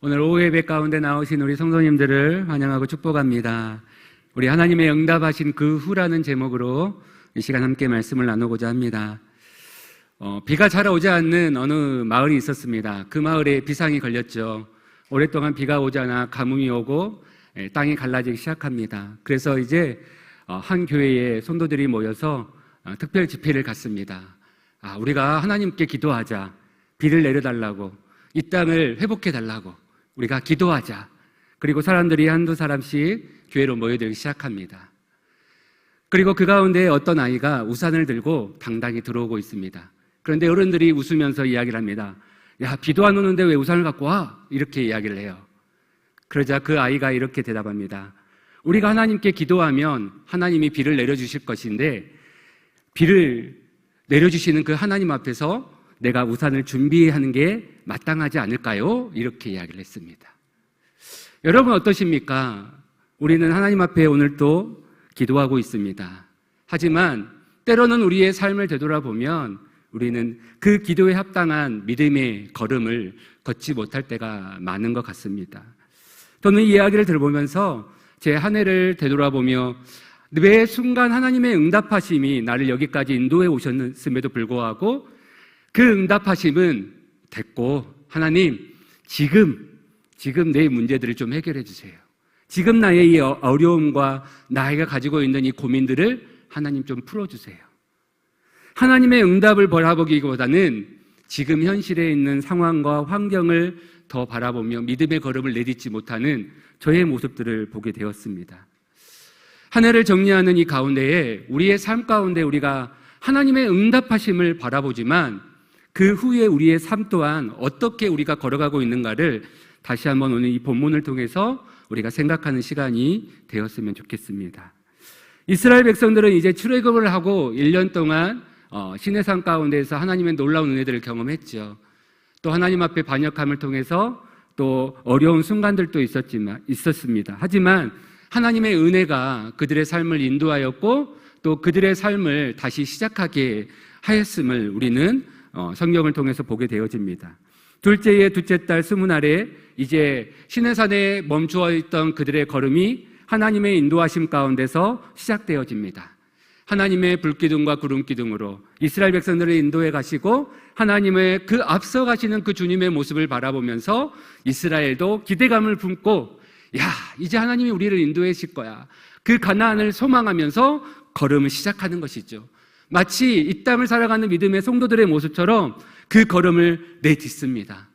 오늘 오후 예배 가운데 나오신 우리 성도님들을 환영하고 축복합니다. 우리 하나님의 응답하신 그 후라는 제목으로 이 시간 함께 말씀을 나누고자 합니다. 비가 잘 오지 않는 어느 마을이 있었습니다. 그 마을에 비상이 걸렸죠. 오랫동안 비가 오지 않아 가뭄이 오고 땅이 갈라지기 시작합니다. 그래서 이제 한 교회에 성도들이 모여서 특별 집회를 갔습니다. 우리가 하나님께 기도하자. 비를 내려달라고, 이 땅을 회복해달라고 우리가 기도하자. 그리고 사람들이 한두 사람씩 교회로 모여들기 시작합니다. 그리고 그 가운데 어떤 아이가 우산을 들고 당당히 들어오고 있습니다. 그런데 어른들이 웃으면서 이야기를 합니다. 야, 비도 안 오는데 왜 우산을 갖고 와? 이렇게 이야기를 해요. 그러자 그 아이가 이렇게 대답합니다. 우리가 하나님께 기도하면 하나님이 비를 내려주실 것인데 비를 내려주시는 그 하나님 앞에서 내가 우산을 준비하는 게 마땅하지 않을까요? 이렇게 이야기를 했습니다. 여러분 어떠십니까? 우리는 하나님 앞에 오늘 또 기도하고 있습니다. 하지만 때로는 우리의 삶을 되돌아보면 우리는 그 기도에 합당한 믿음의 걸음을 걷지 못할 때가 많은 것 같습니다. 저는 이 이야기를 들어보면서 제 한 해를 되돌아보며 매 순간 하나님의 응답하심이 나를 여기까지 인도해 오셨음에도 불구하고 그 응답하심은 됐고, 하나님 지금 내 문제들을 좀 해결해 주세요. 지금 나의 이 어려움과 나이가 가지고 있는 이 고민들을 하나님 좀 풀어주세요. 하나님의 응답을 바라보기보다는 지금 현실에 있는 상황과 환경을 더 바라보며 믿음의 걸음을 내딛지 못하는 저의 모습들을 보게 되었습니다. 한 해를 정리하는 이 가운데에 우리의 삶 가운데 우리가 하나님의 응답하심을 바라보지만 그 후에 우리의 삶 또한 어떻게 우리가 걸어가고 있는가를 다시 한번 오늘 이 본문을 통해서 우리가 생각하는 시간이 되었으면 좋겠습니다. 이스라엘 백성들은 이제 출애굽을 하고 1년 동안 시내산 가운데에서 하나님의 놀라운 은혜들을 경험했죠. 또 하나님 앞에 반역함을 통해서 또 어려운 순간들도 있었습니다. 하지만 하나님의 은혜가 그들의 삶을 인도하였고 또 그들의 삶을 다시 시작하게 하였음을 우리는 성경을 통해서 보게 되어집니다. 둘째의 둘째 달 스무날에 이제 시내산에 멈추어 있던 그들의 걸음이 하나님의 인도하심 가운데서 시작되어집니다. 하나님의 불기둥과 구름기둥으로 이스라엘 백성들을 인도해 가시고 하나님의 그 앞서 가시는 그 주님의 모습을 바라보면서 이스라엘도 기대감을 품고 이제 하나님이 우리를 인도해 주실 거야. 그 가나안을 소망하면서 걸음을 시작하는 것이죠. 마치 이 땅을 살아가는 믿음의 성도들의 모습처럼 그 걸음을 내딛습니다.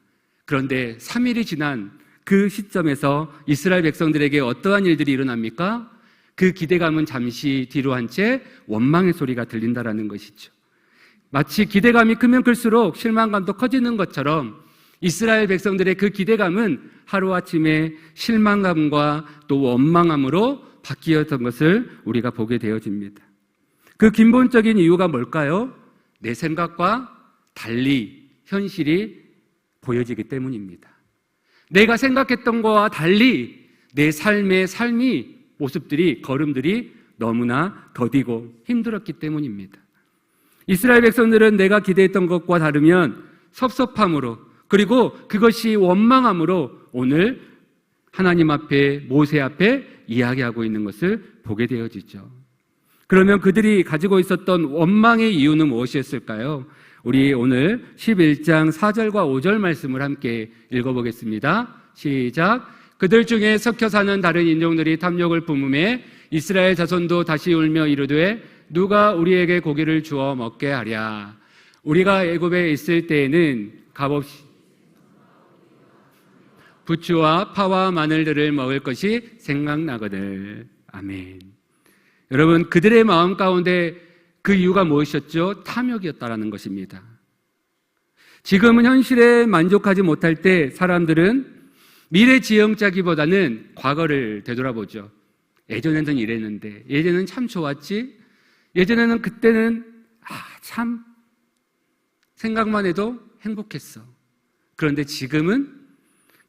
그런데 3일이 지난 그 시점에서 이스라엘 백성들에게 어떠한 일들이 일어납니까? 그 기대감은 잠시 뒤로 한 채 원망의 소리가 들린다라는 것이죠. 마치 기대감이 크면 클수록 실망감도 커지는 것처럼 이스라엘 백성들의 그 기대감은 하루아침에 실망감과 또 원망함으로 바뀌었던 것을 우리가 보게 되어집니다. 그 근본적인 이유가 뭘까요? 내 생각과 달리 현실이 보여지기 때문입니다. 내가 생각했던 것과 달리 내 삶의 모습들이, 걸음들이 너무나 더디고 힘들었기 때문입니다. 이스라엘 백성들은 내가 기대했던 것과 다르면 섭섭함으로, 그리고 그것이 원망함으로 오늘 하나님 앞에, 모세 앞에 이야기하고 있는 것을 보게 되어지죠. 그러면 그들이 가지고 있었던 원망의 이유는 무엇이었을까요? 우리 오늘 11장 4절과 5절 말씀을 함께 읽어보겠습니다. 시작. 그들 중에 섞여 사는 다른 인종들이 탐욕을 품음에 이스라엘 자손도 다시 울며 이르되 누가 우리에게 고기를 주어 먹게 하랴. 우리가 애굽에 있을 때에는 값없이 부추와 파와 마늘들을 먹을 것이 생각나거늘. 아멘. 여러분, 그들의 마음 가운데 그 이유가 무엇이었죠? 탐욕이었다라는 것입니다. 지금은 현실에 만족하지 못할 때 사람들은 미래지향자기보다는 과거를 되돌아보죠. 예전에는 이랬는데, 예전에는 참 좋았지? 예전에는 그때는 참 생각만 해도 행복했어. 그런데 지금은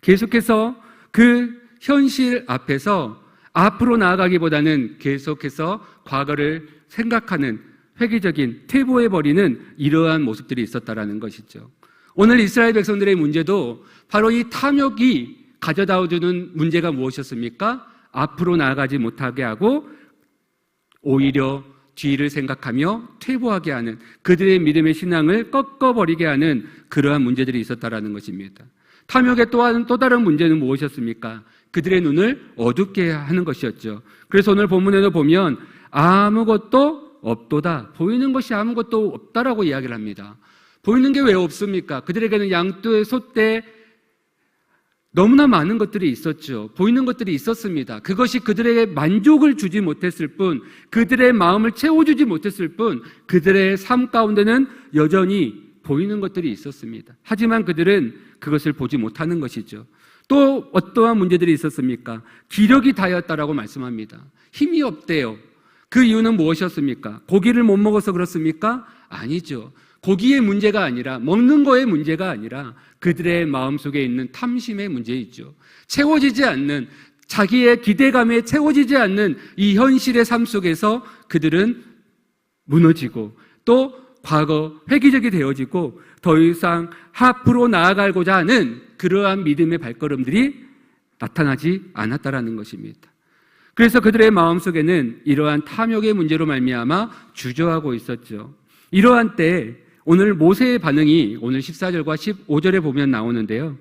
계속해서 그 현실 앞에서 앞으로 나아가기보다는 계속해서 과거를 생각하는 회귀적인 퇴보해버리는 이러한 모습들이 있었다라는 것이죠. 오늘 이스라엘 백성들의 문제도 바로 이 탐욕이 가져다주는 문제가 무엇이었습니까? 앞으로 나아가지 못하게 하고 오히려 뒤를 생각하며 퇴보하게 하는, 그들의 믿음의 신앙을 꺾어버리게 하는 그러한 문제들이 있었다라는 것입니다. 탐욕의 또 다른 문제는 무엇이었습니까? 그들의 눈을 어둡게 하는 것이었죠. 그래서 오늘 본문에도 보면 아무것도 없도다, 보이는 것이 아무것도 없다라고 이야기를 합니다. 보이는 게 왜 없습니까? 그들에게는 양떼, 소떼, 너무나 많은 것들이 있었죠. 보이는 것들이 있었습니다. 그것이 그들에게 만족을 주지 못했을 뿐, 그들의 마음을 채워주지 못했을 뿐, 그들의 삶 가운데는 여전히 보이는 것들이 있었습니다. 하지만 그들은 그것을 보지 못하는 것이죠. 또 어떠한 문제들이 있었습니까? 기력이 다였다라고 말씀합니다. 힘이 없대요. 그 이유는 무엇이었습니까? 고기를 못 먹어서 그렇습니까? 아니죠. 고기의 문제가 아니라, 먹는 거의 문제가 아니라 그들의 마음속에 있는 탐심의 문제이죠. 채워지지 않는, 자기의 기대감에 채워지지 않는 이 현실의 삶 속에서 그들은 무너지고 또 과거 회기적이 되어지고 더 이상 앞으로 나아가고자 하는 그러한 믿음의 발걸음들이 나타나지 않았다라는 것입니다. 그래서 그들의 마음속에는 이러한 탐욕의 문제로 말미암아 주저하고 있었죠. 이러한 때 오늘 모세의 반응이 오늘 14절과 15절에 보면 나오는데요.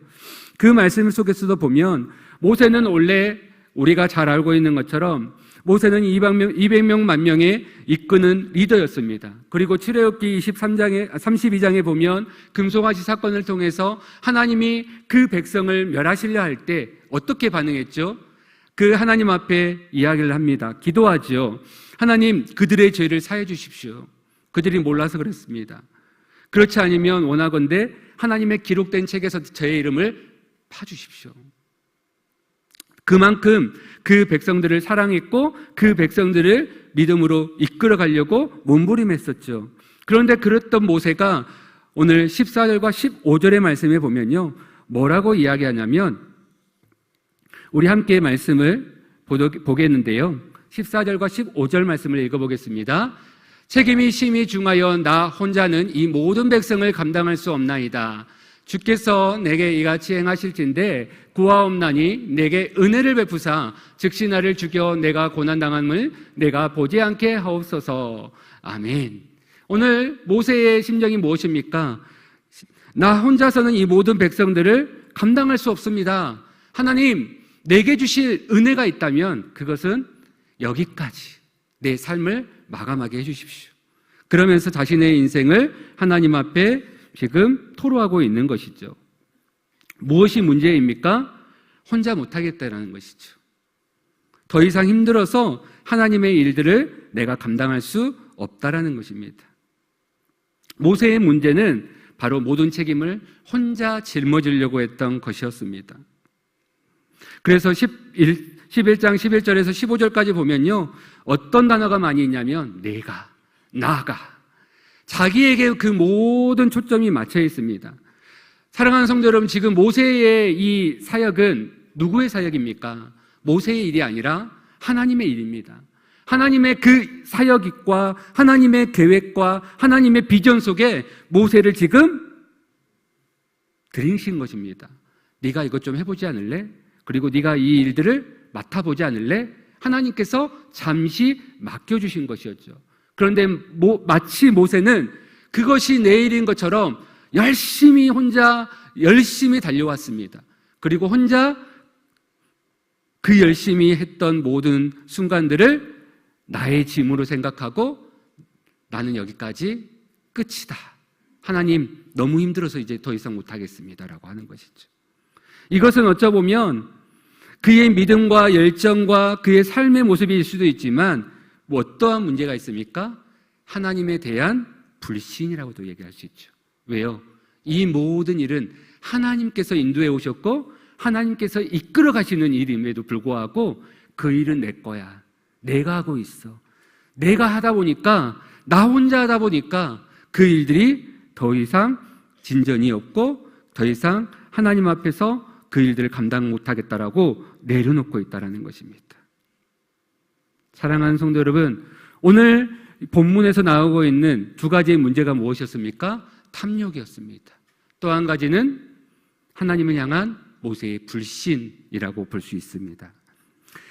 그 말씀 속에서도 보면 모세는 원래 우리가 잘 알고 있는 것처럼 모세는 200명 만 명의 이끄는 리더였습니다. 그리고 출애굽기 32장에 보면 금송아지 사건을 통해서 하나님이 그 백성을 멸하시려 할 때 어떻게 반응했죠? 그 하나님 앞에 이야기를 합니다. 기도하죠. 하나님, 그들의 죄를 사해 주십시오. 그들이 몰라서 그랬습니다. 그렇지 않으면 원하건대 하나님의 기록된 책에서 저의 이름을 파주십시오. 그만큼 그 백성들을 사랑했고 그 백성들을 믿음으로 이끌어 가려고 몸부림했었죠. 그런데 그랬던 모세가 오늘 14절과 15절의 말씀에 보면요, 뭐라고 이야기하냐면, 우리 함께 말씀을 보겠는데요, 14절과 15절 말씀을 읽어보겠습니다. 책임이 심히 중하여 나 혼자는 이 모든 백성을 감당할 수 없나이다. 주께서 내게 이같이 행하실진대 구하옵나니 내게 은혜를 베푸사 즉시 나를 죽여 내가 고난당함을 내가 보지 않게 하옵소서. 아멘. 오늘 모세의 심정이 무엇입니까? 나 혼자서는 이 모든 백성들을 감당할 수 없습니다. 하나님, 내게 주실 은혜가 있다면 그것은 여기까지 내 삶을 마감하게 해주십시오. 그러면서 자신의 인생을 하나님 앞에 지금 토로하고 있는 것이죠. 무엇이 문제입니까? 혼자 못하겠다는 것이죠. 더 이상 힘들어서 하나님의 일들을 내가 감당할 수 없다라는 것입니다. 모세의 문제는 바로 모든 책임을 혼자 짊어지려고 했던 것이었습니다. 그래서 11장 11절에서 15절까지 보면요, 어떤 단어가 많이 있냐면 나가, 자기에게 그 모든 초점이 맞춰 있습니다. 사랑하는 성도 여러분, 지금 모세의 이 사역은 누구의 사역입니까? 모세의 일이 아니라 하나님의 일입니다. 하나님의 그 사역과 하나님의 계획과 하나님의 비전 속에 모세를 지금 들이신 것입니다. 네가 이것 좀 해보지 않을래? 그리고 네가 이 일들을 맡아보지 않을래? 하나님께서 잠시 맡겨주신 것이었죠. 그런데 마치 모세는 그것이 내 일인 것처럼 혼자 열심히 달려왔습니다. 그리고 혼자 그 열심히 했던 모든 순간들을 나의 짐으로 생각하고 나는 여기까지 끝이다. 하나님, 너무 힘들어서 이제 더 이상 못하겠습니다라고 하는 것이죠. 이것은 어쩌보면 그의 믿음과 열정과 그의 삶의 모습일 수도 있지만 어떠한 문제가 있습니까? 하나님에 대한 불신이라고도 얘기할 수 있죠. 왜요? 이 모든 일은 하나님께서 인도해 오셨고 하나님께서 이끌어 가시는 일임에도 불구하고 그 일은 내 거야. 내가 하고 있어. 내가 하다 보니까, 나 혼자 하다 보니까 그 일들이 더 이상 진전이 없고 더 이상 하나님 앞에서 그 일들을 감당 못하겠다라고 내려놓고 있다는 것입니다. 사랑하는 성도 여러분, 오늘 본문에서 나오고 있는 두 가지의 문제가 무엇이었습니까? 탐욕이었습니다. 또 한 가지는 하나님을 향한 모세의 불신이라고 볼 수 있습니다.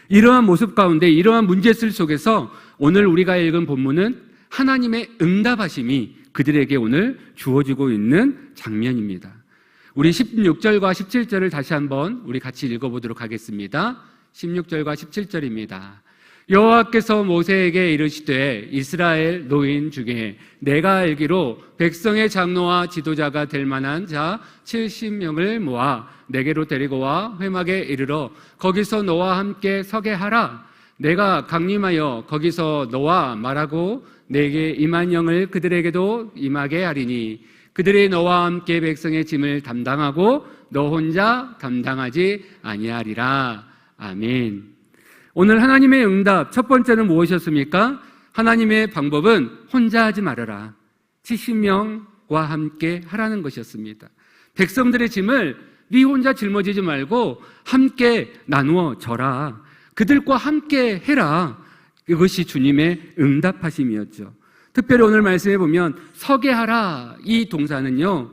이러한 모습 가운데 이러한 문제들 속에서 오늘 우리가 읽은 본문은 하나님의 응답하심이 그들에게 오늘 주어지고 있는 장면입니다. 우리 16절과 17절을 다시 한번 우리 같이 읽어보도록 하겠습니다. 16절과 17절입니다. 여호와께서 모세에게 이르시되 이스라엘 노인 중에 내가 알기로 백성의 장로와 지도자가 될 만한 자 70명을 모아 내게로 데리고 와 회막에 이르러 거기서 너와 함께 서게 하라. 내가 강림하여 거기서 너와 말하고 내게 임한 영을 그들에게도 임하게 하리니 그들이 너와 함께 백성의 짐을 담당하고 너 혼자 담당하지 아니하리라. 아멘. 오늘 하나님의 응답 첫 번째는 무엇이었습니까? 하나님의 방법은 혼자 하지 말아라. 70명과 함께 하라는 것이었습니다. 백성들의 짐을 네 혼자 짊어지지 말고 함께 나누어 져라. 그들과 함께 해라. 이것이 주님의 응답하심이었죠. 특별히 오늘 말씀해 보면 서게 하라 이 동사는요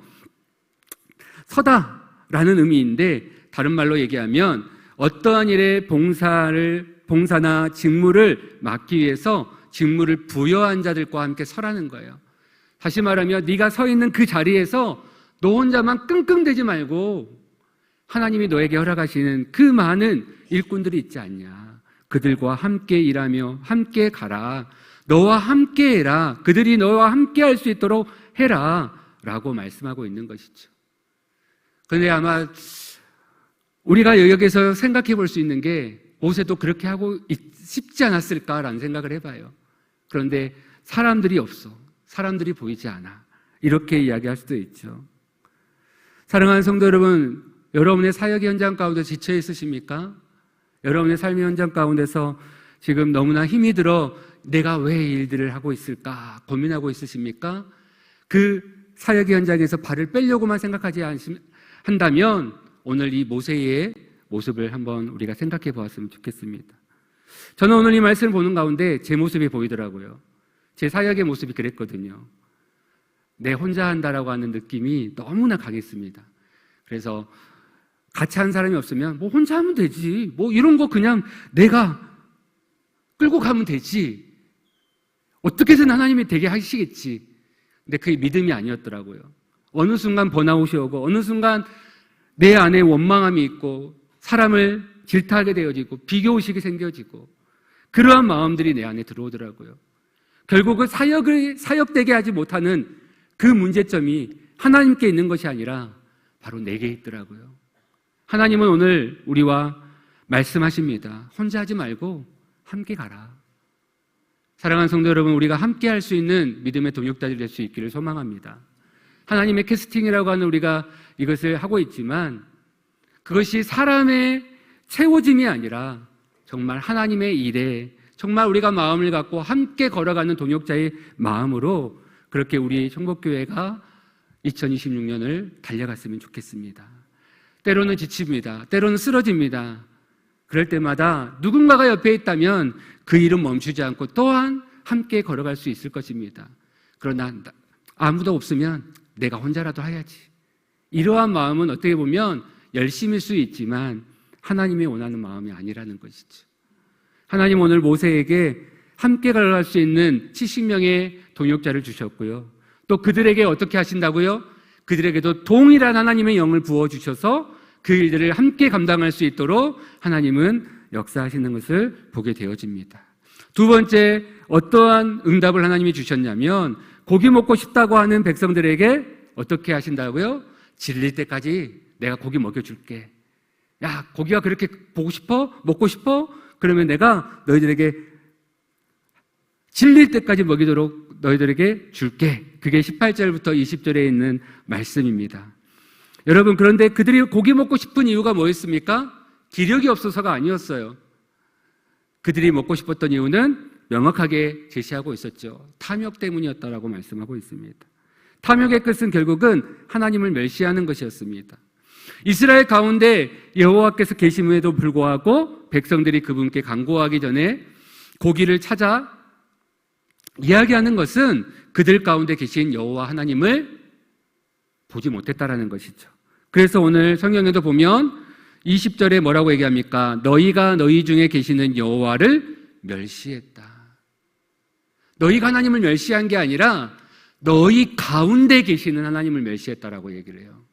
서다라는 의미인데 다른 말로 얘기하면 어떠한 일에 봉사나 직무를 맡기 위해서 직무를 부여한 자들과 함께 서라는 거예요. 다시 말하면 네가 서 있는 그 자리에서 너 혼자만 끙끙대지 말고 하나님이 너에게 허락하시는 그 많은 일꾼들이 있지 않냐. 그들과 함께 일하며 함께 가라. 너와 함께 해라. 그들이 너와 함께 할 수 있도록 해라 라고 말씀하고 있는 것이죠. 그런데 아마 우리가 여기서 생각해 볼 수 있는 게 모세도 그렇게 하고 싶지 않았을까라는 생각을 해봐요. 그런데 사람들이 없어. 사람들이 보이지 않아. 이렇게 이야기할 수도 있죠. 사랑하는 성도 여러분, 여러분의 사역 현장 가운데 지쳐 있으십니까? 여러분의 삶의 현장 가운데서 지금 너무나 힘이 들어 내가 왜 이 일들을 하고 있을까 고민하고 있으십니까? 그 사역 현장에서 발을 빼려고만 생각하지 한다면 오늘 이 모세의 모습을 한번 우리가 생각해 보았으면 좋겠습니다. 저는 오늘 이 말씀을 보는 가운데 제 모습이 보이더라고요. 제 사역의 모습이 그랬거든요. 내 혼자 한다라고 하는 느낌이 너무나 강했습니다. 그래서 같이 한 사람이 없으면 뭐 혼자 하면 되지. 뭐 이런 거 그냥 내가 끌고 가면 되지. 어떻게 해서는 하나님이 되게 하시겠지. 근데 그게 믿음이 아니었더라고요. 어느 순간 번아웃이 오고 어느 순간 내 안에 원망함이 있고 사람을 질타하게 되어지고 비교의식이 생겨지고 그러한 마음들이 내 안에 들어오더라고요. 결국은 사역되게 하지 못하는 그 문제점이 하나님께 있는 것이 아니라 바로 내게 있더라고요. 하나님은 오늘 우리와 말씀하십니다. 혼자 하지 말고 함께 가라. 사랑하는 성도 여러분, 우리가 함께 할 수 있는 믿음의 동역자들이 될 수 있기를 소망합니다. 하나님의 캐스팅이라고 하는 우리가 이것을 하고 있지만 그것이 사람의 채워짐이 아니라 정말 하나님의 일에 정말 우리가 마음을 갖고 함께 걸어가는 동역자의 마음으로 그렇게 우리 청복교회가 2026년을 달려갔으면 좋겠습니다. 때로는 지칩니다. 때로는 쓰러집니다. 그럴 때마다 누군가가 옆에 있다면 그 일은 멈추지 않고 또한 함께 걸어갈 수 있을 것입니다. 그러나 아무도 없으면 내가 혼자라도 해야지. 이러한 마음은 어떻게 보면 열심일 수 있지만 하나님이 원하는 마음이 아니라는 것이죠. 하나님 오늘 모세에게 함께 걸어갈 수 있는 70명의 동역자를 주셨고요. 또 그들에게 어떻게 하신다고요? 그들에게도 동일한 하나님의 영을 부어주셔서 그 일들을 함께 감당할 수 있도록 하나님은 역사하시는 것을 보게 되어집니다. 두 번째, 어떠한 응답을 하나님이 주셨냐면 고기 먹고 싶다고 하는 백성들에게 어떻게 하신다고요? 질릴 때까지 내가 고기 먹여줄게. 야, 고기가 그렇게 보고 싶어? 먹고 싶어? 그러면 내가 너희들에게 질릴 때까지 먹이도록 너희들에게 줄게. 그게 18절부터 20절에 있는 말씀입니다. 여러분, 그런데 그들이 고기 먹고 싶은 이유가 뭐였습니까? 기력이 없어서가 아니었어요. 그들이 먹고 싶었던 이유는 명확하게 제시하고 있었죠. 탐욕 때문이었다라고 말씀하고 있습니다. 탐욕의 끝은 결국은 하나님을 멸시하는 것이었습니다. 이스라엘 가운데 여호와께서 계신 후에도 불구하고 백성들이 그분께 간구하기 전에 고기를 찾아 이야기하는 것은 그들 가운데 계신 여호와 하나님을 보지 못했다라는 것이죠. 그래서 오늘 성경에도 보면 20절에 뭐라고 얘기합니까? 너희가 너희 중에 계시는 여호와를 멸시했다. 너희가 하나님을 멸시한 게 아니라 너희 가운데 계시는 하나님을 멸시했다라고 얘기를 해요.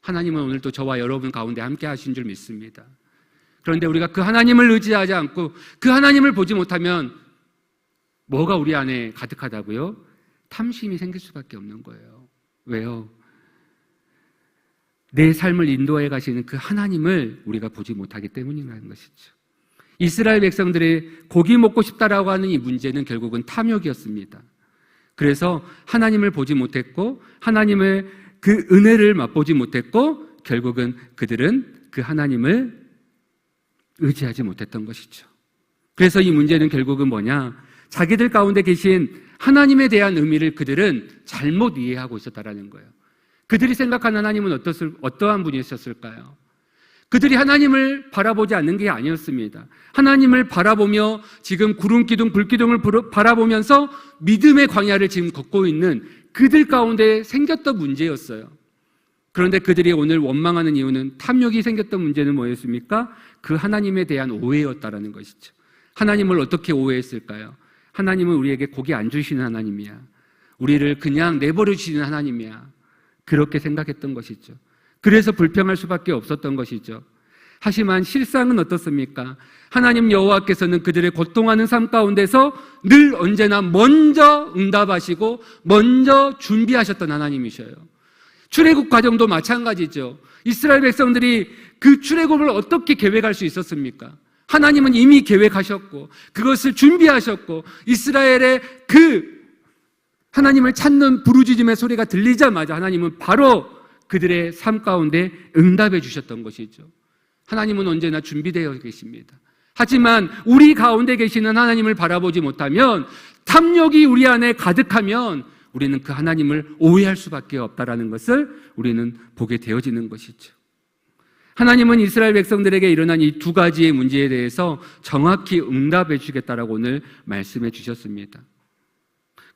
하나님은 오늘 또 저와 여러분 가운데 함께 하신 줄 믿습니다. 그런데 우리가 그 하나님을 의지하지 않고 그 하나님을 보지 못하면 뭐가 우리 안에 가득하다고요? 탐심이 생길 수밖에 없는 거예요. 왜요? 내 삶을 인도해 가시는 그 하나님을 우리가 보지 못하기 때문이라는 것이죠. 이스라엘 백성들이 고기 먹고 싶다라고 하는 이 문제는 결국은 탐욕이었습니다. 그래서 하나님을 보지 못했고 하나님의 그 은혜를 맛보지 못했고 결국은 그들은 그 하나님을 의지하지 못했던 것이죠. 그래서 이 문제는 결국은 뭐냐? 자기들 가운데 계신 하나님에 대한 의미를 그들은 잘못 이해하고 있었다라는 거예요. 그들이 생각한 하나님은 어떠한 분이셨을까요? 그들이 하나님을 바라보지 않는 게 아니었습니다. 하나님을 바라보며 지금 구름 기둥, 불 기둥을 바라보면서 믿음의 광야를 지금 걷고 있는 그들 가운데 생겼던 문제였어요. 그런데 그들이 오늘 원망하는 이유는 탐욕이 생겼던 문제는 뭐였습니까? 그 하나님에 대한 오해였다라는 것이죠. 하나님을 어떻게 오해했을까요? 하나님은 우리에게 고기 안 주시는 하나님이야. 우리를 그냥 내버려 주시는 하나님이야. 그렇게 생각했던 것이죠. 그래서 불평할 수밖에 없었던 것이죠. 하지만 실상은 어떻습니까? 하나님 여호와께서는 그들의 고통하는 삶 가운데서 늘 언제나 먼저 응답하시고 먼저 준비하셨던 하나님이셔요. 출애굽 과정도 마찬가지죠. 이스라엘 백성들이 그 출애굽을 어떻게 계획할 수 있었습니까? 하나님은 이미 계획하셨고 그것을 준비하셨고 이스라엘의 그 하나님을 찾는 부르짖음의 소리가 들리자마자 하나님은 바로 그들의 삶 가운데 응답해 주셨던 것이죠. 하나님은 언제나 준비되어 계십니다. 하지만 우리 가운데 계시는 하나님을 바라보지 못하면 탐욕이 우리 안에 가득하면 우리는 그 하나님을 오해할 수밖에 없다라는 것을 우리는 보게 되어지는 것이죠. 하나님은 이스라엘 백성들에게 일어난 이 두 가지의 문제에 대해서 정확히 응답해 주겠다라고 오늘 말씀해 주셨습니다.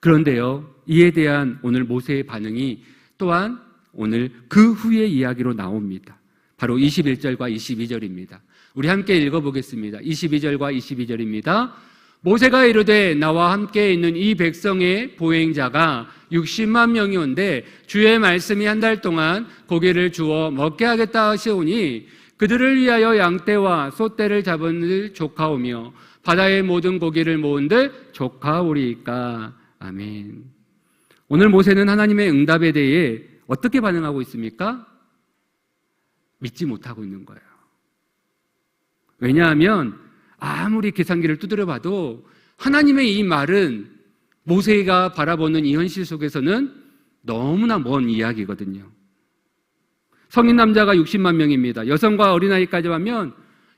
그런데요, 이에 대한 오늘 모세의 반응이 또한 오늘 그 후의 이야기로 나옵니다. 바로 21절과 22절입니다. 우리 함께 읽어보겠습니다. 22절과 22절입니다. 모세가 이르되 나와 함께 있는 이 백성의 보행자가 60만 명이온데 주의 말씀이 한 달 동안 고기를 주어 먹게 하겠다 하시오니 그들을 위하여 양떼와 소떼를 잡은들 조카오며 바다의 모든 고기를 모은들 조카오리이까. 아멘. 오늘 모세는 하나님의 응답에 대해 어떻게 반응하고 있습니까? 믿지 못하고 있는 거예요. 왜냐하면 아무리 계산기를 두드려 봐도 하나님의 이 말은 모세가 바라보는 이 현실 속에서는 너무나 먼 이야기거든요. 성인 남자가 60만 명입니다. 여성과 어린아이까지 하면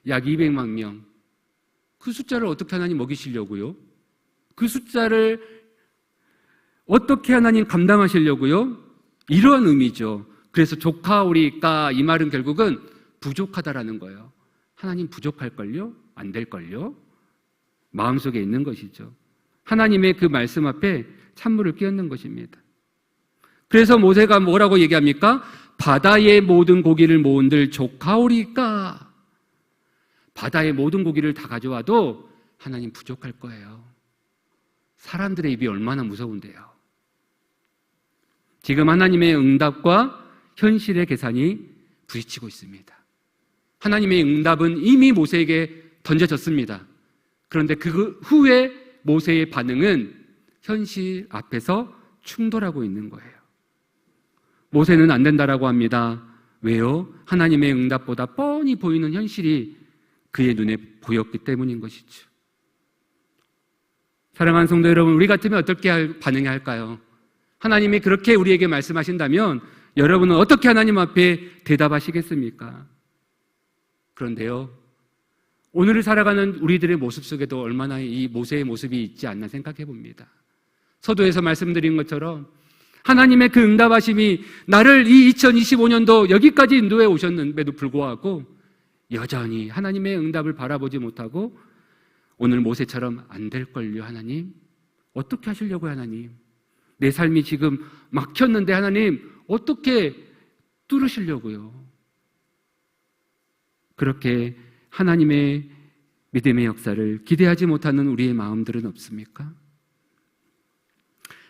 약 200만 명. 그 숫자를 어떻게 하나님 먹이시려고요? 그 숫자를 어떻게 하나님 감당하시려고요? 이러한 의미죠. 그래서 조카오리까 이 말은 결국은 부족하다라는 거예요. 하나님 부족할걸요? 안 될걸요? 마음속에 있는 것이죠. 하나님의 그 말씀 앞에 찬물을 끼얹는 것입니다. 그래서 모세가 뭐라고 얘기합니까? 바다의 모든 고기를 모은들 조카오리까. 바다의 모든 고기를 다 가져와도 하나님 부족할 거예요. 사람들의 입이 얼마나 무서운데요. 지금 하나님의 응답과 현실의 계산이 부딪히고 있습니다. 하나님의 응답은 이미 모세에게 던져졌습니다. 그런데 그 후에 모세의 반응은 현실 앞에서 충돌하고 있는 거예요. 모세는 안 된다라고 합니다. 왜요? 하나님의 응답보다 뻔히 보이는 현실이 그의 눈에 보였기 때문인 것이죠. 사랑하는 성도 여러분, 우리 같으면 어떻게 반응해야 할까요? 하나님이 그렇게 우리에게 말씀하신다면 여러분은 어떻게 하나님 앞에 대답하시겠습니까? 그런데요, 오늘을 살아가는 우리들의 모습 속에도 얼마나 이 모세의 모습이 있지 않나 생각해 봅니다. 서두에서 말씀드린 것처럼 하나님의 그 응답하심이 나를 이 2025년도 여기까지 인도해 오셨는데도 불구하고 여전히 하나님의 응답을 바라보지 못하고 오늘 모세처럼 안 될걸요 하나님? 어떻게 하시려고요 하나님? 내 삶이 지금 막혔는데 하나님 어떻게 뚫으시려고요? 그렇게 하나님의 믿음의 역사를 기대하지 못하는 우리의 마음들은 없습니까?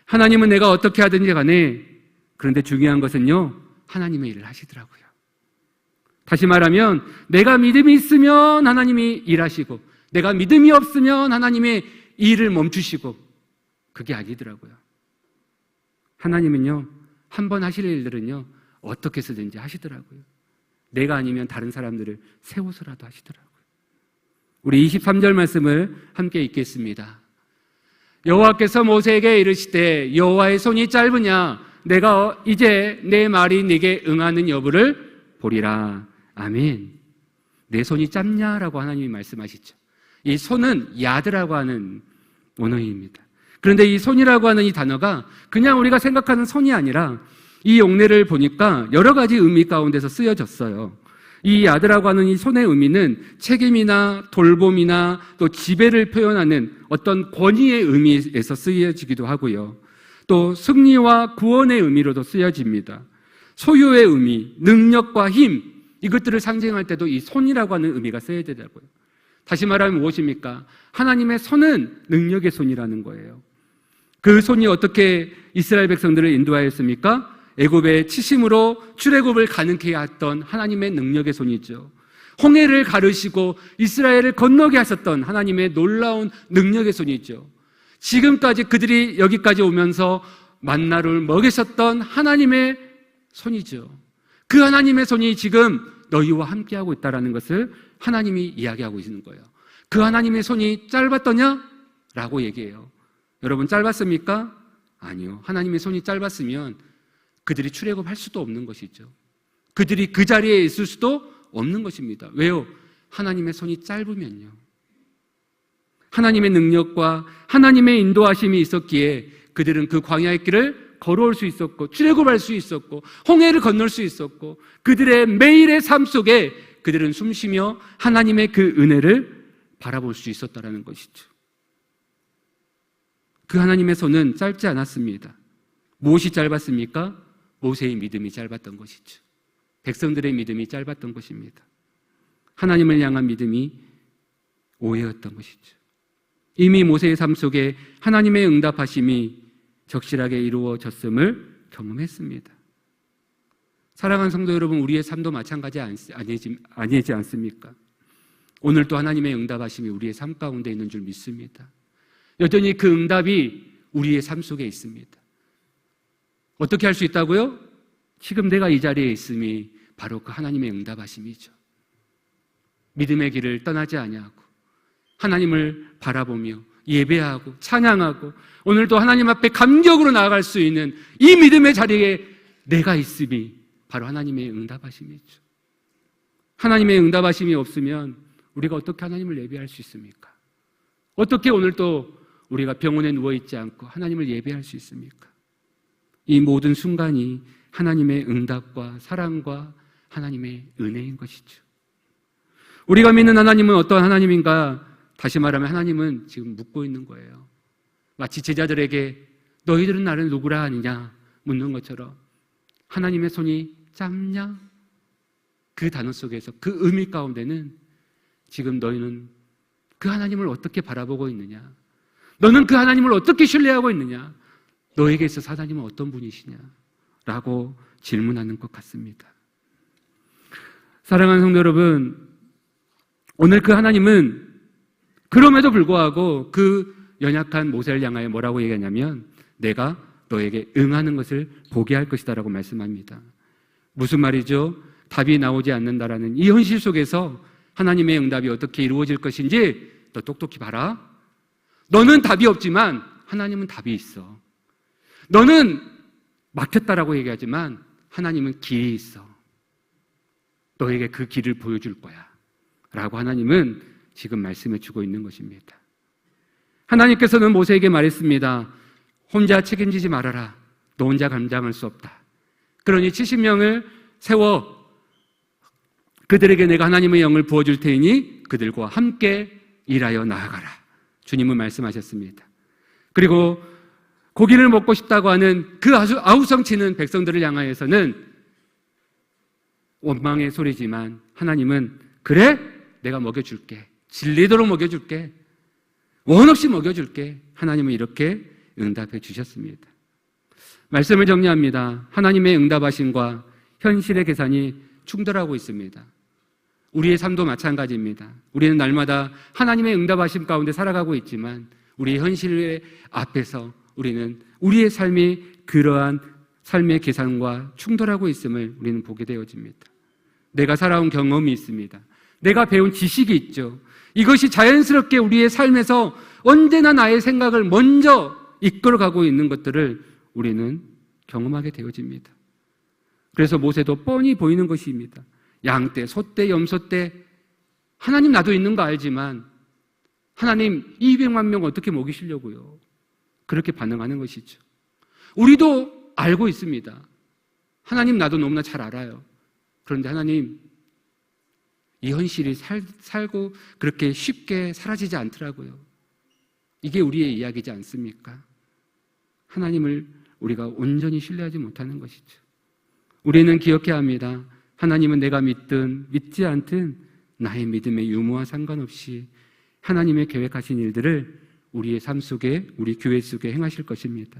하나님은 내가 어떻게 하든지 간에, 그런데 중요한 것은요, 하나님의 일을 하시더라고요. 다시 말하면 내가 믿음이 있으면 하나님이 일하시고, 내가 믿음이 없으면 하나님의 일을 멈추시고, 그게 아니더라고요. 하나님은요, 한번 하실 일들은요, 어떻게 해서든지 하시더라고요. 내가 아니면 다른 사람들을 세워서라도 하시더라고요. 우리 23절 말씀을 함께 읽겠습니다. 여호와께서 모세에게 이르시되 여호와의 손이 짧으냐 내가 이제 내 말이 네게 응하는 여부를 보리라. 아멘. 내 손이 짧냐라고 하나님이 말씀하시죠. 이 손은 야드라고 하는 원어입니다. 그런데 이 손이라고 하는 이 단어가 그냥 우리가 생각하는 손이 아니라 이 용례를 보니까 여러 가지 의미 가운데서 쓰여졌어요. 이 야드라고 하는 이 손의 의미는 책임이나 돌봄이나 또 지배를 표현하는 어떤 권위의 의미에서 쓰여지기도 하고요. 또 승리와 구원의 의미로도 쓰여집니다. 소유의 의미, 능력과 힘, 이것들을 상징할 때도 이 손이라고 하는 의미가 쓰여지더라고요. 다시 말하면 무엇입니까? 하나님의 손은 능력의 손이라는 거예요. 그 손이 어떻게 이스라엘 백성들을 인도하였습니까? 애굽의 치심으로 출애굽을 가능케 했던 하나님의 능력의 손이죠. 홍해를 가르시고 이스라엘을 건너게 하셨던 하나님의 놀라운 능력의 손이죠. 지금까지 그들이 여기까지 오면서 만나를 먹이셨던 하나님의 손이죠. 그 하나님의 손이 지금 너희와 함께하고 있다는 것을 하나님이 이야기하고 있는 거예요. 그 하나님의 손이 짧았더냐? 라고 얘기해요. 여러분 짧았습니까? 아니요. 하나님의 손이 짧았으면 그들이 출애굽할 수도 없는 것이죠. 그들이 그 자리에 있을 수도 없는 것입니다. 왜요? 하나님의 손이 짧으면요. 하나님의 능력과 하나님의 인도하심이 있었기에 그들은 그 광야의 길을 걸어올 수 있었고 출애굽할 수 있었고 홍해를 건널 수 있었고 그들의 매일의 삶 속에 그들은 숨쉬며 하나님의 그 은혜를 바라볼 수 있었다는 것이죠. 그 하나님의 손은 짧지 않았습니다. 무엇이 짧았습니까? 모세의 믿음이 짧았던 것이죠. 백성들의 믿음이 짧았던 것입니다. 하나님을 향한 믿음이 오해였던 것이죠. 이미 모세의 삶 속에 하나님의 응답하심이 적실하게 이루어졌음을 경험했습니다. 사랑하는 성도 여러분, 우리의 삶도 마찬가지 아니지 않습니까? 오늘도 하나님의 응답하심이 우리의 삶 가운데 있는 줄 믿습니다. 여전히 그 응답이 우리의 삶 속에 있습니다. 어떻게 할 수 있다고요? 지금 내가 이 자리에 있음이 바로 그 하나님의 응답하심이죠. 믿음의 길을 떠나지 아니하고 하나님을 바라보며 예배하고 찬양하고 오늘도 하나님 앞에 감격으로 나아갈 수 있는 이 믿음의 자리에 내가 있음이 바로 하나님의 응답하심이죠. 하나님의 응답하심이 없으면 우리가 어떻게 하나님을 예배할 수 있습니까? 어떻게 오늘도 우리가 병원에 누워있지 않고 하나님을 예배할 수 있습니까? 이 모든 순간이 하나님의 응답과 사랑과 하나님의 은혜인 것이죠. 우리가 믿는 하나님은 어떤 하나님인가? 다시 말하면 하나님은 지금 묻고 있는 거예요. 마치 제자들에게 너희들은 나를 누구라 하느냐 묻는 것처럼 하나님의 손이 짧냐? 그 단어 속에서 그 의미 가운데는 지금 너희는 그 하나님을 어떻게 바라보고 있느냐? 너는 그 하나님을 어떻게 신뢰하고 있느냐? 너에게 있어서 하나님은 어떤 분이시냐? 라고 질문하는 것 같습니다. 사랑하는 성도 여러분, 오늘 그 하나님은 그럼에도 불구하고 그 연약한 모세를 향하여 뭐라고 얘기하냐면 내가 너에게 응하는 것을 보게 할 것이다 라고 말씀합니다. 무슨 말이죠? 답이 나오지 않는다라는 이 현실 속에서 하나님의 응답이 어떻게 이루어질 것인지 너 똑똑히 봐라. 너는 답이 없지만 하나님은 답이 있어. 너는 막혔다라고 얘기하지만 하나님은 길이 있어. 너에게 그 길을 보여줄 거야 라고 하나님은 지금 말씀해 주고 있는 것입니다. 하나님께서는 모세에게 말했습니다. 혼자 책임지지 말아라. 너 혼자 감당할 수 없다. 그러니 70명을 세워 그들에게 내가 하나님의 영을 부어줄 테니 그들과 함께 일하여 나아가라. 주님은 말씀하셨습니다. 그리고 고기를 먹고 싶다고 하는 그 아우성치는 백성들을 향하여서는 원망의 소리지만 하나님은 그래? 내가 먹여줄게. 질리도록 먹여줄게. 원 없이 먹여줄게. 하나님은 이렇게 응답해 주셨습니다. 말씀을 정리합니다. 하나님의 응답하심과 현실의 계산이 충돌하고 있습니다. 우리의 삶도 마찬가지입니다. 우리는 날마다 하나님의 응답하심 가운데 살아가고 있지만 우리의 현실 앞에서 우리는 우리의 삶이 그러한 삶의 계산과 충돌하고 있음을 우리는 보게 되어집니다. 내가 살아온 경험이 있습니다. 내가 배운 지식이 있죠. 이것이 자연스럽게 우리의 삶에서 언제나 나의 생각을 먼저 이끌어가고 있는 것들을 우리는 경험하게 되어집니다. 그래서 모세도 뻔히 보이는 것입니다. 양떼, 소떼, 염소떼, 하나님 나도 있는 거 알지만 하나님 200만 명 어떻게 먹이시려고요? 그렇게 반응하는 것이죠. 우리도 알고 있습니다. 하나님 나도 너무나 잘 알아요. 그런데 하나님 이 현실이 살고 그렇게 쉽게 사라지지 않더라고요. 이게 우리의 이야기지 않습니까? 하나님을 우리가 온전히 신뢰하지 못하는 것이죠. 우리는 기억해야 합니다. 하나님은 내가 믿든 믿지 않든 나의 믿음의 유무와 상관없이 하나님의 계획하신 일들을 우리의 삶 속에, 우리 교회 속에 행하실 것입니다.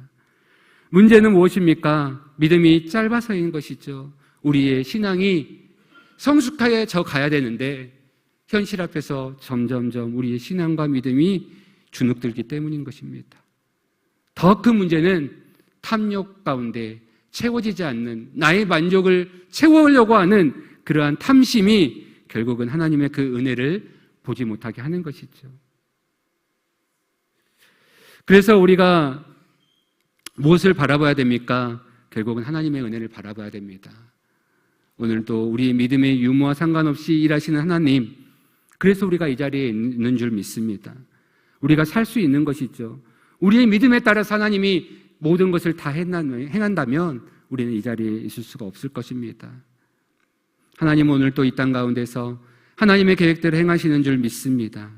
문제는 무엇입니까? 믿음이 짧아서인 것이죠. 우리의 신앙이 성숙해져 가야 되는데 현실 앞에서 점점점 우리의 신앙과 믿음이 주눅들기 때문인 것입니다. 더 큰 문제는 탐욕 가운데 채워지지 않는 나의 만족을 채우려고 하는 그러한 탐심이 결국은 하나님의 그 은혜를 보지 못하게 하는 것이죠. 그래서 우리가 무엇을 바라봐야 됩니까? 결국은 하나님의 은혜를 바라봐야 됩니다. 오늘도 우리의 믿음의 유무와 상관없이 일하시는 하나님, 그래서 우리가 이 자리에 있는 줄 믿습니다. 우리가 살 수 있는 것이죠. 우리의 믿음에 따라서 하나님이 모든 것을 다 행한다면 우리는 이 자리에 있을 수가 없을 것입니다. 하나님은 오늘 또 이 땅 가운데서 하나님의 계획대로 행하시는 줄 믿습니다.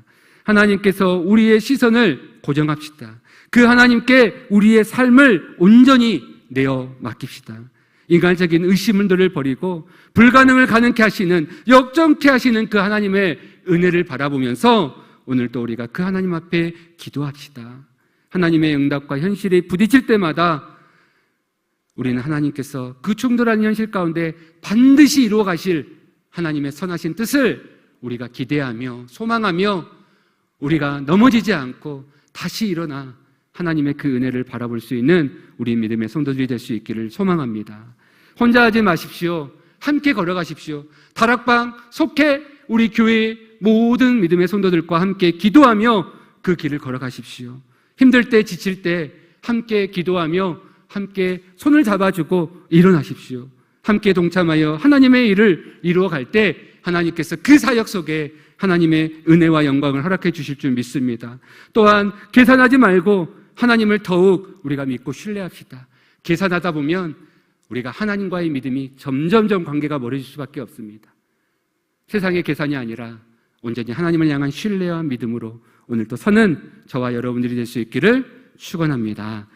하나님께서 우리의 시선을 고정합시다. 그 하나님께 우리의 삶을 온전히 내어 맡깁시다. 인간적인 의심들을 버리고 불가능을 가능케 하시는, 역정케 하시는 그 하나님의 은혜를 바라보면서 오늘 또 우리가 그 하나님 앞에 기도합시다. 하나님의 응답과 현실이 부딪힐 때마다 우리는 하나님께서 그 충돌하는 현실 가운데 반드시 이루어 가실 하나님의 선하신 뜻을 우리가 기대하며 소망하며 우리가 넘어지지 않고 다시 일어나 하나님의 그 은혜를 바라볼 수 있는 우리 믿음의 성도들이 될 수 있기를 소망합니다. 혼자 하지 마십시오. 함께 걸어가십시오. 다락방 속해 우리 교회의 모든 믿음의 성도들과 함께 기도하며 그 길을 걸어가십시오. 힘들 때 지칠 때 함께 기도하며 함께 손을 잡아주고 일어나십시오. 함께 동참하여 하나님의 일을 이루어갈 때 하나님께서 그 사역 속에 하나님의 은혜와 영광을 허락해 주실 줄 믿습니다. 또한 계산하지 말고 하나님을 더욱 우리가 믿고 신뢰합시다. 계산하다 보면 우리가 하나님과의 믿음이 점점점 관계가 멀어질 수밖에 없습니다. 세상의 계산이 아니라 온전히 하나님을 향한 신뢰와 믿음으로 오늘 또 서는 저와 여러분들이 될 수 있기를 축원합니다.